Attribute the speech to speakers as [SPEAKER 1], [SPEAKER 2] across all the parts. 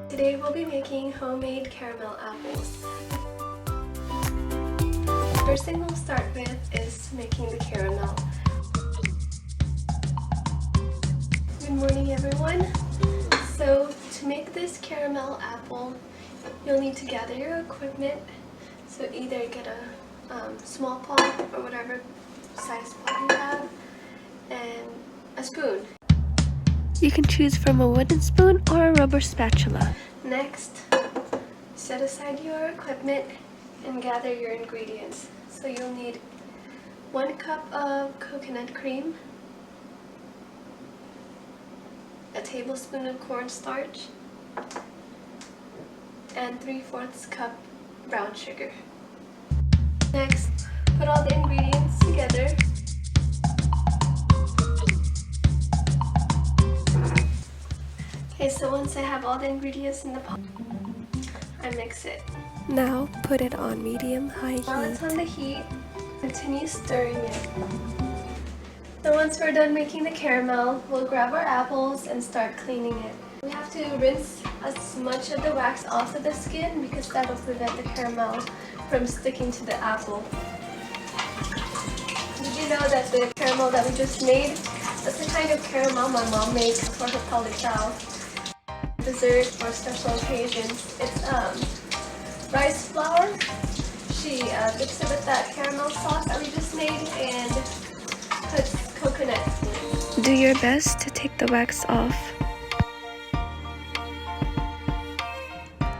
[SPEAKER 1] Today we'll be making homemade caramel apples. The first thing we'll start with is making the caramel. Good morning everyone. So to make this caramel apple, you'll need to gather your equipment. So either get a small pot or whatever size pot you have, and a spoon. You can choose from a wooden spoon or a rubber spatula. Next, set aside your equipment and gather your ingredients. So you'll need 1 cup of coconut cream, a tablespoon of cornstarch, and 3/4 cup brown sugar. Next, put all the ingredients together. Okay, so once I have all the ingredients in the pot, I mix it.
[SPEAKER 2] Now put it on medium-high heat.
[SPEAKER 1] While it's on the heat, continue stirring it. So once we're done making the caramel, we'll grab our apples and start cleaning it. We have to rinse as much of the wax off of the skin because that'll prevent the caramel from sticking to the apple. Did you know that the caramel that we just made, that's the kind of caramel my mom makes for her palikao? Dessert or special occasions. It's rice flour. She mixed it with that caramel sauce that we just made and puts coconut.
[SPEAKER 2] Do your best to take the wax off.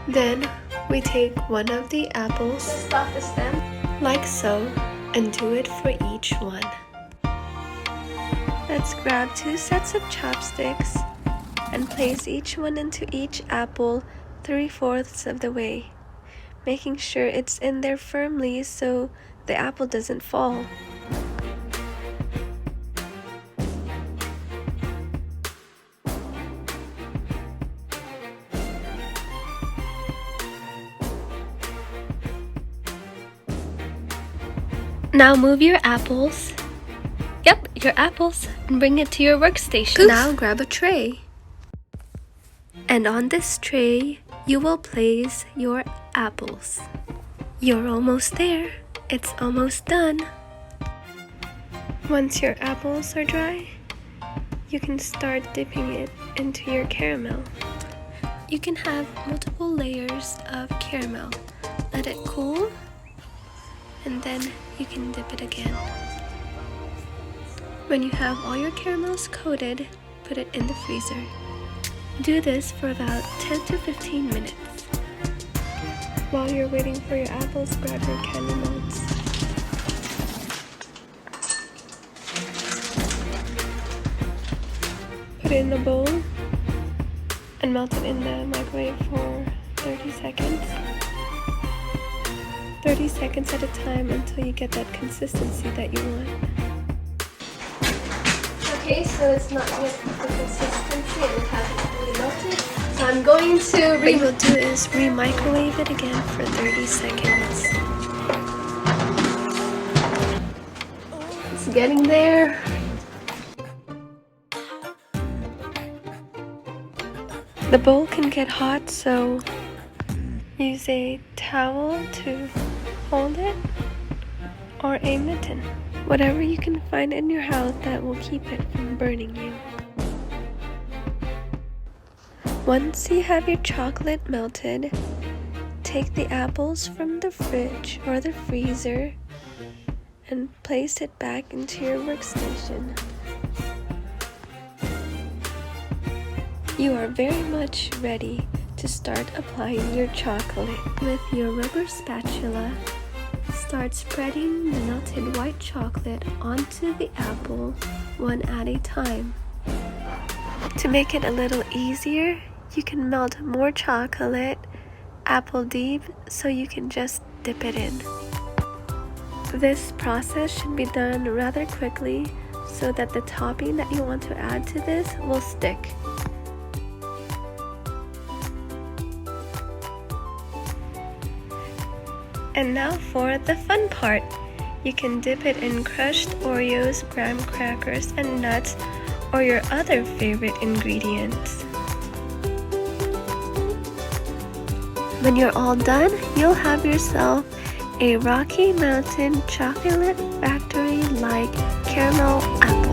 [SPEAKER 2] Then we take one of the apples,
[SPEAKER 1] Just off the stem.
[SPEAKER 2] like so, and do it for each one. Let's grab 2 sets of chopsticks and place each one into each apple 3/4 of the way, making sure it's in there firmly so the apple doesn't fall. Now move your apples. Yep, your apples, and bring it to your workstation. Now grab a tray. And on this tray, you will place your apples. You're almost there. It's almost done. Once your apples are dry, you can start dipping it into your caramel. You can have multiple layers of caramel. Let it cool, and then you can dip it again. When you have all your caramels coated, put it in the freezer. Do this for about 10 to 15 minutes. While you're waiting for your apples, grab your candy melts. Put it in a bowl and melt it in the microwave for 30 seconds. 30 seconds at a time until you get that consistency that you want.
[SPEAKER 1] Okay, so it's not yet the consistency and it hasn't fully melted. So I'm going to
[SPEAKER 2] What you will do is re-microwave it again for 30 seconds.
[SPEAKER 1] It's getting there.
[SPEAKER 2] The bowl can get hot, so use a towel to hold it or a mitten. Whatever you can find in your house that will keep it from burning you. Once you have your chocolate melted, take the apples from the fridge or the freezer and place it back into your workstation. You are very much ready to start applying your chocolate. With your rubber spatula, start spreading the melted white chocolate onto the apple one at a time. To make it a little easier, you can melt more chocolate apple deep so you can just dip it in. This process should be done rather quickly so that the topping that you want to add to this will stick. And now for the fun part. You can dip it in crushed Oreos, graham crackers, and nuts, or your other favorite ingredients. When you're all done, you'll have yourself a Rocky Mountain chocolate factory like caramel apple.